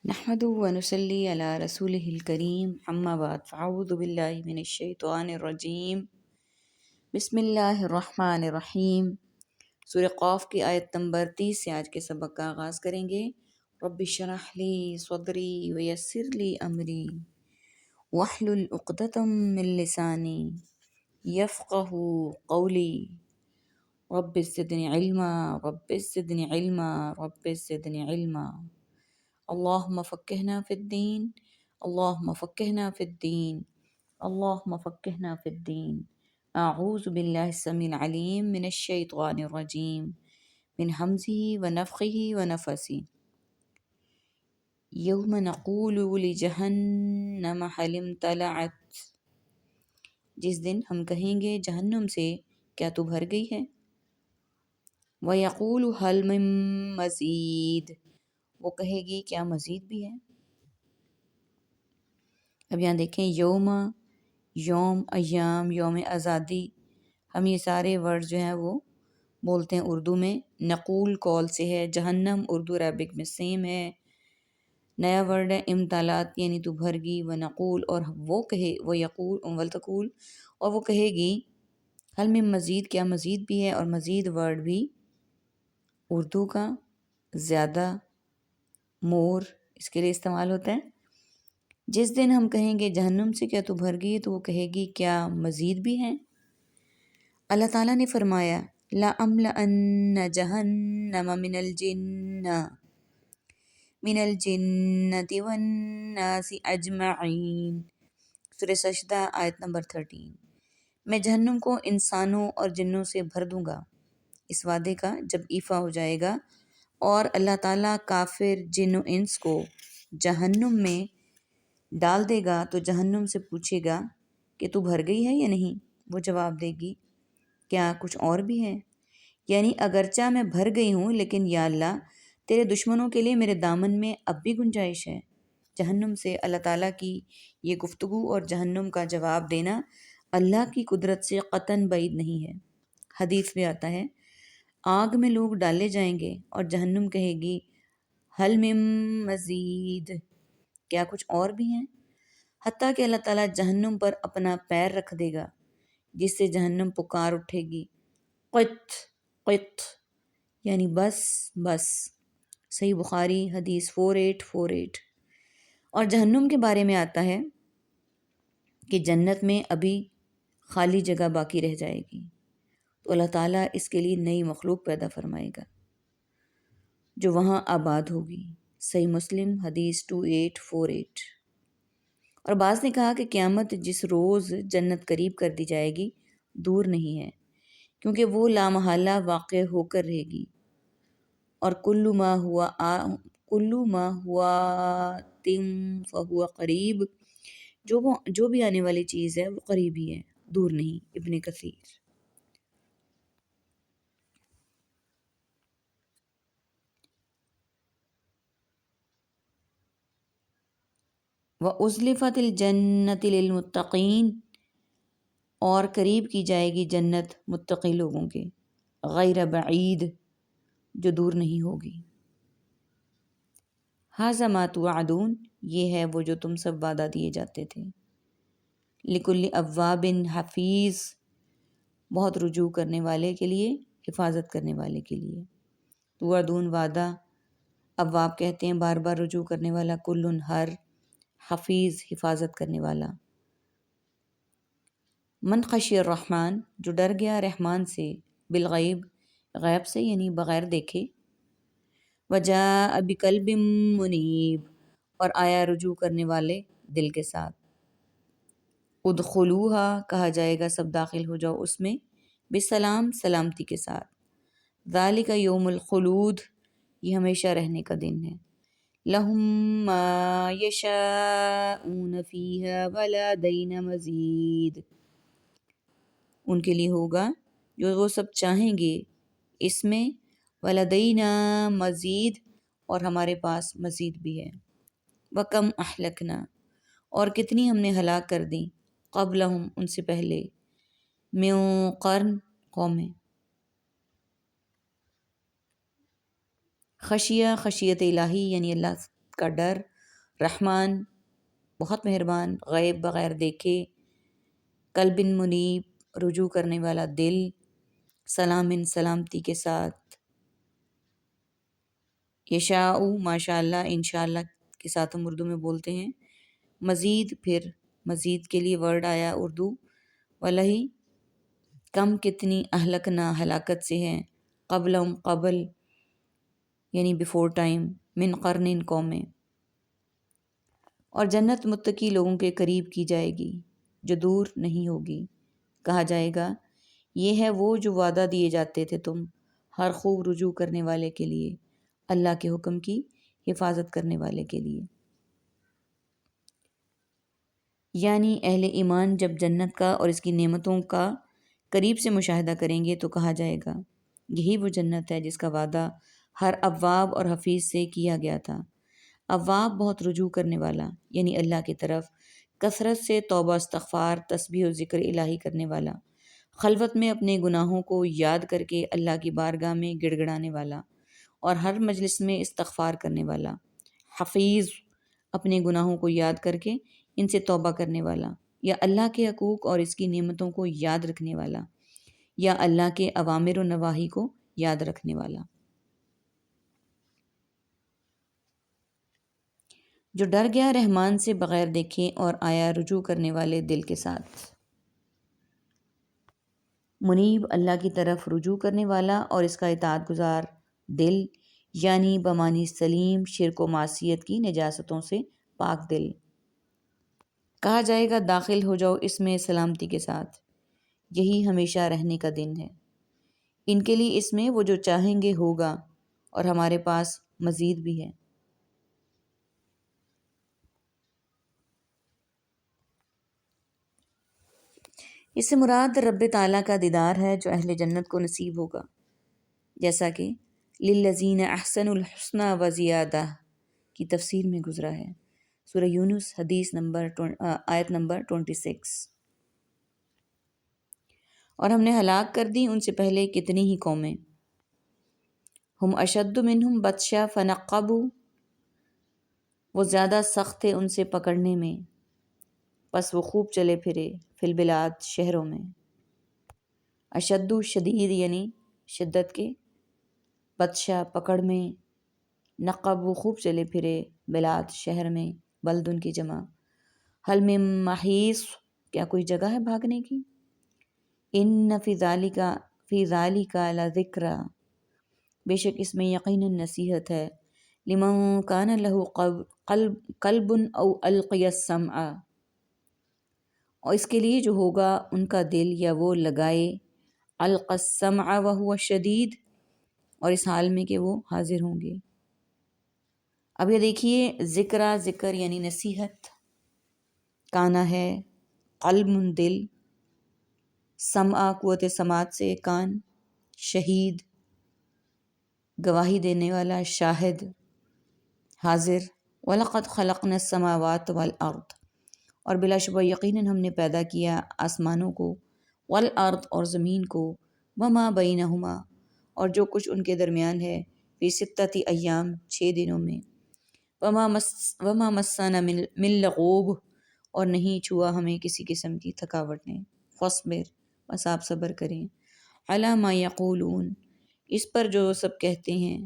نحمد و نصلی علی رسول الکریم اما بعد فاعوذ باللہ من الشیطان الرجیم بسم اللہ الرحمن الرحیم۔ سورہ قاف کی آیت نمبر 30 سے آج کے سبق کا آغاز کریں گے۔ رب اشرح لی صدری ویسر لی امری واحلل عقدۃ من لسانی یفقہوا قولی رب زدنی علما رب زدنی علما رب زدنی علما۔ اللہم فقہنا فی الدین اللہم فقہنا فی الدین اللہم فقہنا فی الدین۔ اعوذ باللہ السمیع العلیم من الشیطان الرجیم من ہمزہ ونفخہ ونفثہ۔ یوم نقول لجہنم هل امتلأت، جس دن ہم کہیں گے جہنم سے کیا تو بھر گئی ہے۔ وَيَقُولُ هَلْ مِن مَّزِيدٍ، وہ کہے گی کیا مزید بھی ہے۔ اب یہاں دیکھیں یوم، یوم، ایام، یوم آزادی، ہم یہ سارے ورڈ جو ہیں وہ بولتے ہیں اردو میں۔ نقول قول سے ہے، جہنم اردو عربک میں سیم ہے۔ نیا ورڈ ہے امتلات یعنی تو بھر گئی، ونقول اور وہ کہے، وہ یقول ولتقول اور وہ کہے گی حل من مزید کیا مزید بھی ہے، اور مزید ورڈ بھی اردو کا زیادہ، مور اس کے لیے استعمال ہوتا ہے۔ جس دن ہم کہیں گے جہنم سے کیا تو بھر گئی، تو وہ کہے گی کیا مزید بھی ہیں۔ اللہ تعالیٰ نے فرمایا لَأَمْلَأَنَّ جَهَنَّمَ مِنَ الْجِنَّةِ وَالنَّاسِ أَجْمَعِينَ۔ سورہ سجدہ آیت نمبر 13۔ میں جہنم کو انسانوں اور جنوں سے بھر دوں گا۔ اس وعدے کا جب ایفا ہو جائے گا اور اللہ تعالیٰ کافر جن و انس کو جہنم میں ڈال دے گا تو جہنم سے پوچھے گا کہ تو بھر گئی ہے یا نہیں، وہ جواب دے گی کیا کچھ اور بھی ہے، یعنی اگرچہ میں بھر گئی ہوں لیکن یا اللہ تیرے دشمنوں کے لیے میرے دامن میں اب بھی گنجائش ہے۔ جہنم سے اللہ تعالیٰ کی یہ گفتگو اور جہنم کا جواب دینا اللہ کی قدرت سے قطعاً بعید نہیں ہے۔ حدیث میں آتا ہے آگ میں لوگ ڈالے جائیں گے اور جہنم کہے گی حل من مزید، کیا کچھ اور بھی ہیں، حتیٰ کہ اللہ تعالیٰ جہنم پر اپنا پیر رکھ دے گا جس سے جہنم پکار اٹھے گی قط قط، یعنی بس بس۔ صحیح بخاری حدیث 4848۔ اور جہنم کے بارے میں آتا ہے کہ جنت میں ابھی خالی جگہ باقی رہ جائے گی تو اللہ تعالیٰ اس کے لیے نئی مخلوق پیدا فرمائے گا جو وہاں آباد ہوگی۔ صحیح مسلم حدیث 2848۔ اور بعض نے کہا کہ قیامت جس روز جنت قریب کر دی جائے گی دور نہیں ہے، کیونکہ وہ لامحالہ واقع ہو کر رہے گی، اور کلو ما ہوا تم فہو قریب، جو بھی آنے والی چیز ہے وہ قریب ہی ہے، دور نہیں۔ ابن کثیر۔ وَأُزْلِفَتِ الْجَنَّةِ لِلْمُتَّقِينَ، اور قریب کی جائے گی جنت متقی لوگوں کے، غیر بعید، جو دور نہیں ہوگی۔ ھذا ما توعدون، یہ ہے وہ جو تم سب وعدہ دیے جاتے تھے۔ لِكُلِّ اواب حفیظ، بہت رجوع کرنے والے کے لیے، حفاظت کرنے والے کے لیے۔ توعدون وعدہ، اواب کہتے ہیں بار بار رجوع کرنے والا، کل ہر، حفیظ حفاظت کرنے والا۔ من خشی الرحمن، جو ڈر گیا رحمان سے، بالغیب، غیب سے یعنی بغیر دیکھے، وجاء بقلب منیب، اور آیا رجوع کرنے والے دل کے ساتھ۔ ادخلوہا، کہا جائے گا سب داخل ہو جاؤ اس میں، بسلام، سلامتی کے ساتھ۔ ذالک یوم الخلود، یہ ہمیشہ رہنے کا دن ہے۔ لہم ما یشاءون فیہا ولدینا مزید، ان کے لیے ہوگا جو وہ سب چاہیں گے اس میں، ولدینا مزید، اور ہمارے پاس مزید بھی ہے۔ وَكَمْ أَحْلَكْنَا، اور کتنی ہم نے ہلاک کر دیں، قبلہم، ان سے پہلے، من قرن، قومیں۔ خشیہ، خشیت الہی یعنی اللہ کا ڈر، رحمان بہت مہربان، غیب بغیر دیکھے، قلب منیب رجوع کرنے والا دل، سلام سلامتی کے ساتھ، یشاء ماشاء اللہ انشاء اللہ کے ساتھ ہم اردو میں بولتے ہیں، مزید پھر مزید کے لیے ورڈ آیا اردو، واللہ کم کتنی اہلکنا ہلاکت سے ہیں، قبلہم قبل یعنی بیفور ٹائم، من قرن قومیں، اور جنت متقی لوگوں کے قریب کی جائے گی جو دور نہیں ہوگی، کہا جائے گا یہ ہے وہ جو وعدہ دیے جاتے تھے تم ہر خوب رجوع کرنے والے کے لیے، اللہ کے حکم کی حفاظت کرنے والے کے لیے۔ یعنی اہل ایمان جب جنت کا اور اس کی نعمتوں کا قریب سے مشاہدہ کریں گے تو کہا جائے گا یہی وہ جنت ہے جس کا وعدہ ہر اواب اور حفیظ سے کیا گیا تھا۔ اواب بہت رجوع کرنے والا، یعنی اللہ کی طرف کثرت سے توبہ استغفار تسبیح و ذکر الہی کرنے والا، خلوت میں اپنے گناہوں کو یاد کر کے اللہ کی بارگاہ میں گڑ گڑانے والا اور ہر مجلس میں استغفار کرنے والا، حفیظ اپنے گناہوں کو یاد کر کے ان سے توبہ کرنے والا، یا اللہ کے حقوق اور اس کی نعمتوں کو یاد رکھنے والا، یا اللہ کے اوامر و نواہی کو یاد رکھنے والا، جو ڈر گیا رحمان سے بغیر دیکھے اور آیا رجوع کرنے والے دل کے ساتھ۔ منیب اللہ کی طرف رجوع کرنے والا اور اس کا اطاعت گزار دل، یعنی بمانی سلیم شرک و معصیت کی نجاستوں سے پاک دل، کہا جائے گا داخل ہو جاؤ اس میں سلامتی کے ساتھ، یہی ہمیشہ رہنے کا دن ہے، ان کے لیے اس میں وہ جو چاہیں گے ہوگا اور ہمارے پاس مزید بھی ہے۔ اس سے مراد رب تعالیٰ کا دیدار ہے جو اہل جنت کو نصیب ہوگا، جیسا کہ للذین احسنوا الحسنی وزیادہ کی تفسیر میں گزرا ہے، سورہ یونس آیت نمبر 26۔ اور ہم نے ہلاک کر دی ان سے پہلے کتنی ہی قومیں، ہم اشد منہم بطشا فنقبوا، وہ زیادہ سخت تھے ان سے پکڑنے میں، پس وہ خوب چلے پھرے فی البلاد شہروں میں، اشد شدید یعنی شدت کے، بطشا پکڑ میں، نقب وہ خوب چلے پھرے، بلاد شہر میں، بلدن کی جمع، حل من محیص کیا کوئی جگہ ہے بھاگنے کی، ان فی ذالک لذکری بے شک اس میں یقیناً نصیحت ہے، لمن کان لہ قلب او القی السمع، اور اس کے لیے جو ہوگا ان کا دل یا وہ لگائے، القی السمع وہو شدید، اور اس حال میں کہ وہ حاضر ہوں گے۔ اب یہ دیکھیے ذکر یعنی نصیحت، کانا ہے قلب دل، سمع قوت سماعت سے کان، شہید گواہی دینے والا، شاہد حاضر، وَلَقَدْ خَلَقْنَا السَّمَاوَاتِ وَالْأَرْضَ اور بلا شبہ یقیناً ہم نے پیدا کیا آسمانوں کو، والارض اور زمین کو، وما بینہما اور جو کچھ ان کے درمیان ہے، فی ستۃ ایام 6 دنوں میں، وما مسنا من لغوب اور نہیں چھوا ہمیں کسی قسم کی تھکاوٹ نے، فاصبر بس آپ صبر کریں، علی ما یقولون اس پر جو سب کہتے ہیں،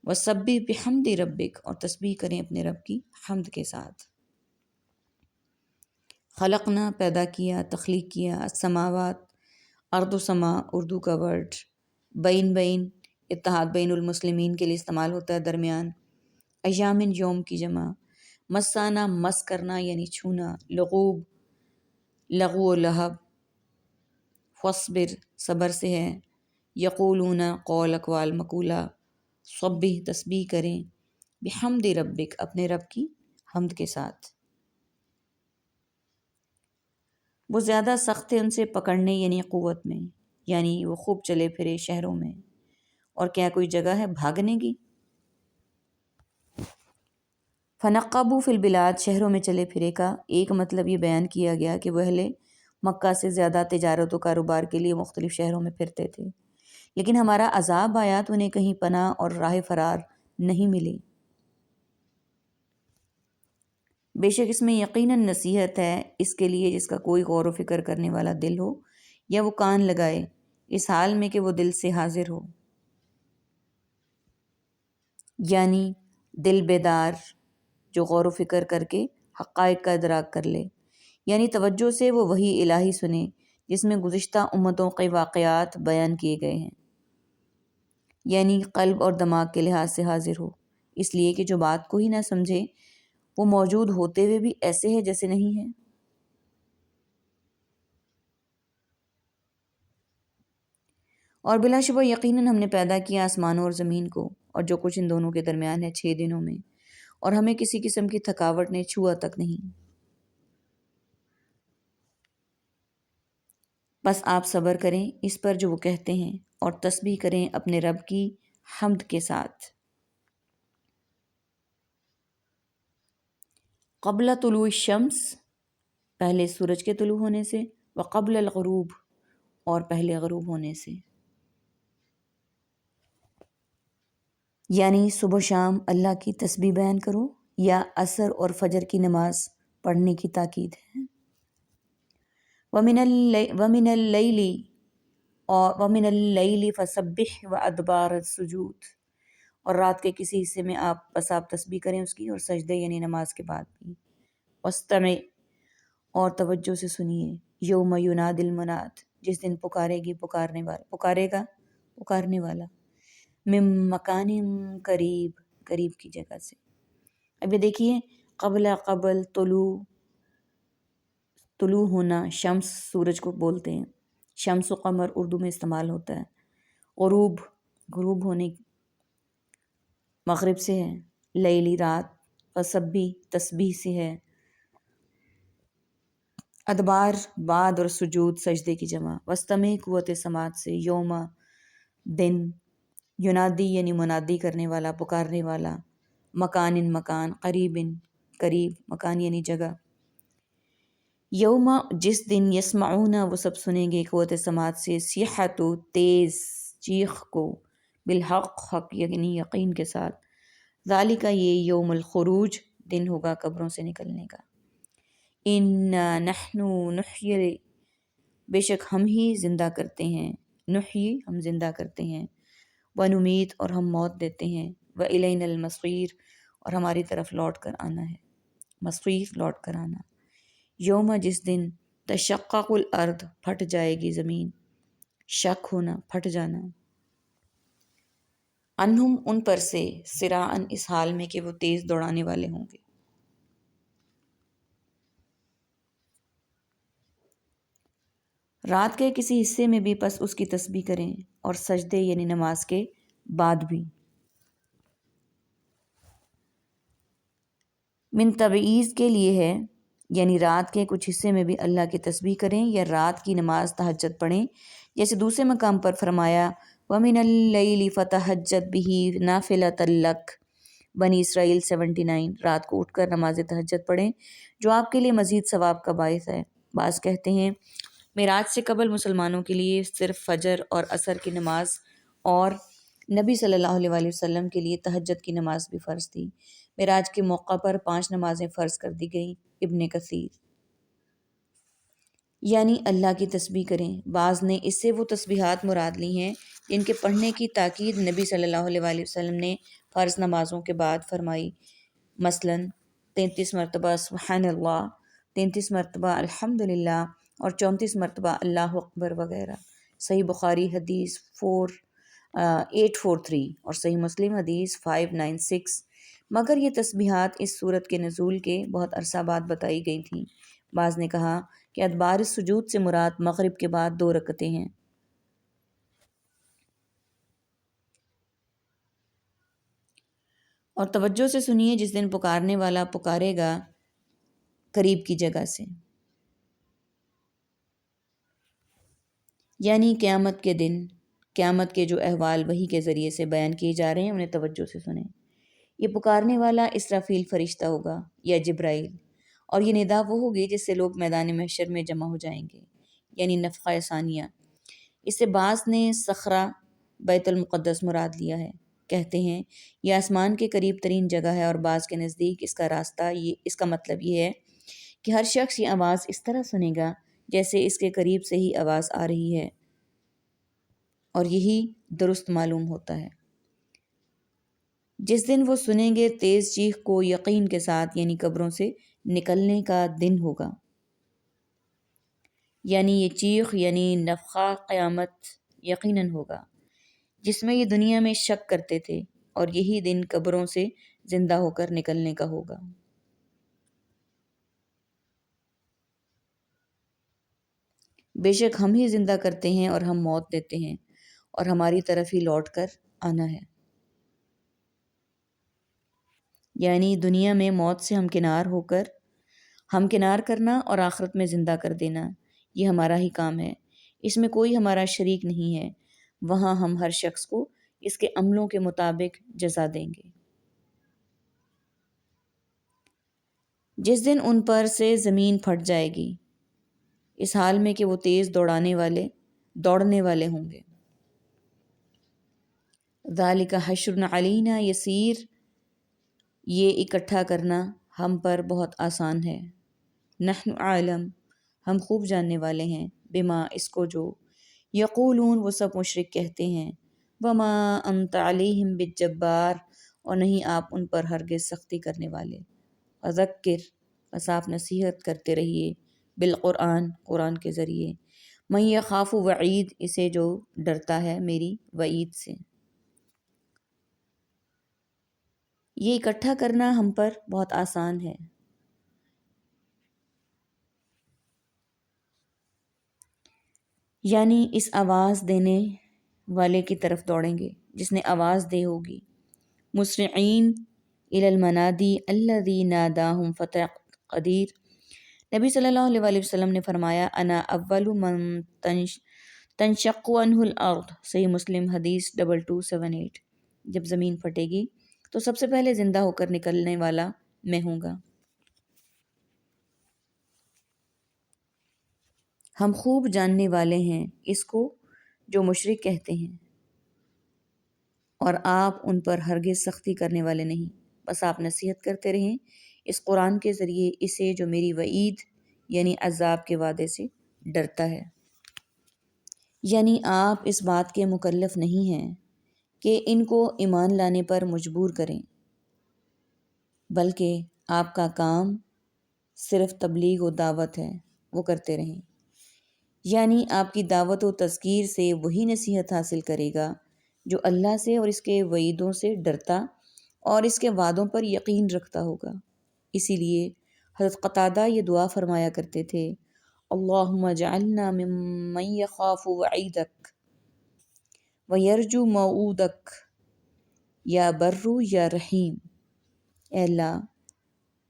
وسبح بحمد ربک اور تسبیح کریں اپنے رب کی حمد کے ساتھ۔ خلقنا پیدا کیا، تخلیق کیا، السماوات ارض و سما اردو کا ورڈ، بین اتحاد بین المسلمین کے لیے استعمال ہوتا ہے درمیان، ایامن یوم کی جمع، مسانا مس کرنا یعنی چھونا، لغوب لغو و لہب، فاصبر صبر سے ہے، یقولون قول اقوال مقولہ، سبح تسبیح کریں، بحمد ربک اپنے رب کی حمد کے ساتھ۔ وہ زیادہ سخت تھے ان سے پکڑنے یعنی قوت میں، یعنی وہ خوب چلے پھرے شہروں میں، اور کیا کوئی جگہ ہے بھاگنے کی، فنقبوا فی البلاد شہروں میں چلے پھرے کا ایک مطلب یہ بیان کیا گیا کہ وہ اہل مکہ سے زیادہ تجارت و کاروبار کے لیے مختلف شہروں میں پھرتے تھے، لیکن ہمارا عذاب آیا تو انہیں کہیں پناہ اور راہ فرار نہیں ملی۔ بے شک اس میں یقیناً نصیحت ہے اس کے لیے جس کا کوئی غور و فکر کرنے والا دل ہو یا وہ کان لگائے اس حال میں کہ وہ دل سے حاضر ہو، یعنی دل بیدار جو غور و فکر کر کے حقائق کا ادراک کر لے، یعنی توجہ سے وہ وحی الہی سنے جس میں گزشتہ امتوں کے واقعات بیان کیے گئے ہیں، یعنی قلب اور دماغ کے لحاظ سے حاضر ہو، اس لیے کہ جو بات کو ہی نہ سمجھے وہ موجود ہوتے ہوئے بھی ایسے ہے جیسے نہیں ہے۔ اور بلا شبہ یقیناً ہم نے پیدا کیا آسمانوں اور زمین کو اور جو کچھ ان دونوں کے درمیان ہے 6 دنوں میں، اور ہمیں کسی قسم کی تھکاوٹ نے چھوا تک نہیں۔ بس آپ صبر کریں اس پر جو وہ کہتے ہیں اور تسبیح کریں اپنے رب کی حمد کے ساتھ۔ قبل طلوع الشمس، پہلے سورج کے طلوع ہونے سے، وقبل الغروب، اور پہلے غروب ہونے سے، یعنی صبح شام اللہ کی تسبیح بیان کرو یا عصر اور فجر کی نماز پڑھنے کی تاکید ہے۔ وَمِنَ اللَّيْلِ فَسَبِّحْ وَأَدْبَارَ السُّجُودِ، اور رات کے کسی حصے میں آپ تسبیح کریں اس کی اور سجدے یعنی نماز کے بعد بھی۔ وَاسْتَمِعْ، اور توجہ سے سنیے، یوم یناد المناد، جس دن پکارے گا پکارنے والا، من مکان قریب، قریب کی جگہ سے۔ اب یہ دیکھیے، قبل طلوع ہونا، شمس سورج کو بولتے ہیں، شمس و قمر اردو میں استعمال ہوتا ہے۔ غروب، غروب ہونے مغرب سے ہے، لیلی رات، فسبی تسبیح سے ہے، ادبار بعد، اور سجود سجدے کی جمع، وستمع قوت سماعت سے، یوم دن، ینادی یعنی منادی کرنے والا پکارنے والا، مکان مکان، قریب قریب، مکان یعنی جگہ، یوم جس دن، یسمعون وہ سب سنیں گے، قوت سماعت سے، صیحت تیز چیخ کو، بالحق حق یعنی یقین کے ساتھ، ذالک یہ یوم الخروج دن ہوگا قبروں سے نکلنے کا۔ انا نحن نحیی، بے شک ہم ہی زندہ کرتے ہیں، نحیی ہم زندہ کرتے ہیں، ونمیت اور ہم موت دیتے ہیں، والینا المصیر اور ہماری طرف لوٹ کر آنا ہے، مصیر لوٹ کر آنا۔ یوم جس دن، تشقق الارض پھٹ جائے گی زمین، شک ہونا پھٹ جانا، عنہم ان پر سے، سراعن اس حال میں کہ وہ تیز دوڑانے والے ہوں گے۔ رات کے کسی حصے میں بھی پس اس کی تسبیح کریں اور سجدے یعنی نماز کے بعد بھی۔ من تبعیض کے لیے ہے، یعنی رات کے کچھ حصے میں بھی اللہ کی تسبیح کریں یا رات کی نماز تہجد پڑھیں، جیسے دوسرے مقام پر فرمایا وَمِنَ اللَّيْلِ فَتَہَجَّدْ بِهِ نَافِلَةً لَكَ، بنی اسرائیل 79، رات کو اٹھ کر نماز تہجد پڑھیں جو آپ کے لیے مزید ثواب کا باعث ہے۔ بعض کہتے ہیں معراج سے قبل مسلمانوں کے لیے صرف فجر اور عصر کی نماز اور نبی صلی اللہ علیہ وآلہ وسلم کے لیے تہجد کی نماز بھی فرض تھی۔ معراج کے موقع پر 5 نمازیں فرض کر دی گئیں۔ ابن کثیر، یعنی اللہ کی تسبیح کریں، بعض نے اس سے وہ تسبیحات مراد لی ہیں جن کے پڑھنے کی تاکید نبی صلی اللہ علیہ وآلہ وسلم نے فرض نمازوں کے بعد فرمائی، مثلاً 33 مرتبہ سبحان اللہ، 33 مرتبہ الحمدللہ اور 34 مرتبہ اللہ اکبر وغیرہ۔ صحیح بخاری حدیث 843 اور صحیح مسلم حدیث 596۔ مگر یہ تسبیحات اس صورت کے نزول کے بہت عرصہ بعد بتائی گئی تھیں۔ بعض نے کہا کہ ادبار السجود سے مراد مغرب کے بعد 2 رکعتیں ہیں۔ اور توجہ سے سنیے، جس دن پکارنے والا پکارے گا قریب کی جگہ سے، یعنی قیامت کے دن، قیامت کے جو احوال وحی کے ذریعے سے بیان کیے جا رہے ہیں انہیں توجہ سے سنیں۔ یہ پکارنے والا اسرافیل فرشتہ ہوگا یا جبرائیل، اور یہ ندا وہ ہوگی جس سے لوگ میدان محشر میں جمع ہو جائیں گے، یعنی نفخہ ثانیہ۔ اس سے بعض نے صخرہ بیت المقدس مراد لیا ہے، کہتے ہیں یہ آسمان کے قریب ترین جگہ ہے اور بعض کے نزدیک اس کا راستہ اس کا مطلب یہ ہے کہ ہر شخص یہ آواز اس طرح سنے گا جیسے اس کے قریب سے ہی آواز آ رہی ہے، اور یہی درست معلوم ہوتا ہے۔ جس دن وہ سنیں گے تیز چیخ کو یقین کے ساتھ، یعنی قبروں سے نکلنے کا دن ہوگا، یعنی یہ چیخ یعنی نفخہ قیامت یقیناً ہوگا جس میں یہ دنیا میں شک کرتے تھے، اور یہی دن قبروں سے زندہ ہو کر نکلنے کا ہوگا۔ بے شک ہم ہی زندہ کرتے ہیں اور ہم موت دیتے ہیں، اور ہماری طرف ہی لوٹ کر آنا ہے۔ یعنی دنیا میں موت سے ہمکنار کرنا اور آخرت میں زندہ کر دینا، یہ ہمارا ہی کام ہے، اس میں کوئی ہمارا شریک نہیں ہے۔ وہاں ہم ہر شخص کو اس کے عملوں کے مطابق جزا دیں گے۔ جس دن ان پر سے زمین پھٹ جائے گی، اس حال میں کہ وہ تیز دوڑنے والے ہوں گے۔ ذالک حشر علینا یسیر، یہ اکٹھا کرنا ہم پر بہت آسان ہے۔ نحن عالم، ہم خوب جاننے والے ہیں، بما اس کو جو یقولون وہ سب مشرک کہتے ہیں، وما انت علیہم بالجبار، اور نہیں آپ ان پر ہرگز سختی کرنے والے۔ فذکر، بس آپ نصیحت کرتے رہیے، بالقرآن، قرآن کے ذریعے، من یخاف وعید، اسے جو ڈرتا ہے میری وعید سے۔ یہ اکٹھا کرنا ہم پر بہت آسان ہے۔ یعنی اس آواز دینے والے کی طرف دوڑیں گے جس نے آواز دی ہوگی، مسرعین الی المنادی الذی ناداہم فتح قدیر۔ نبی صلی اللہ علیہ وآلہ وسلم نے فرمایا، انا اول من تنشق عنہ الارض، صحیح مسلم حدیث 2278۔ جب زمین پھٹے گی تو سب سے پہلے زندہ ہو کر نکلنے والا میں ہوں گا۔ ہم خوب جاننے والے ہیں اس کو جو مشرک کہتے ہیں، اور آپ ان پر ہرگز سختی کرنے والے نہیں، بس آپ نصیحت کرتے رہیں اس قرآن کے ذریعے اسے جو میری وعید یعنی عذاب کے وعدے سے ڈرتا ہے۔ یعنی آپ اس بات کے مکلف نہیں ہیں کہ ان کو ایمان لانے پر مجبور کریں، بلکہ آپ کا کام صرف تبلیغ و دعوت ہے، وہ کرتے رہیں۔ یعنی آپ کی دعوت و تذکیر سے وہی نصیحت حاصل کرے گا جو اللہ سے اور اس کے وعیدوں سے ڈرتا اور اس کے وعدوں پر یقین رکھتا ہوگا۔ اسی لیے حضرت قتادہ یہ دعا فرمایا کرتے تھے، اللہم اجعلنا ممن یخاف وعیدک ویرجو موعودک یا برو یا رحیم۔ اے اللہ،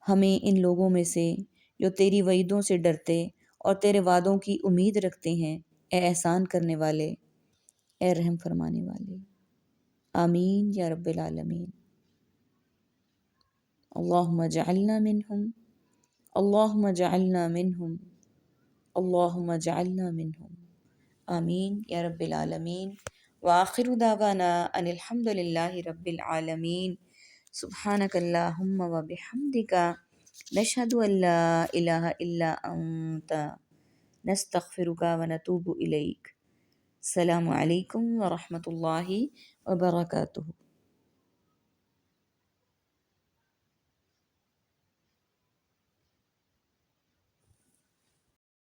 ہمیں ان لوگوں میں سے جو تیری وعیدوں سے ڈرتے اور تیرے وعدوں کی امید رکھتے ہیں، اے احسان کرنے والے، اے رحم فرمانے والے۔ آمین یا رب العالمین۔ اللہم اجعلنا منہم، اللہم اجعلنا منہم، اللہم اجعلنا منہم۔ آمین یا رب العالمین۔ وآخر دعوانا ان الحمد للہ رب العالمین۔ سبحانک اللہم وبحمدک، نشہد ان لا الہ الا انت، نستغفرک ونتوب الیک۔ السلام علیکم ورحمۃ اللہ وبرکاتہ۔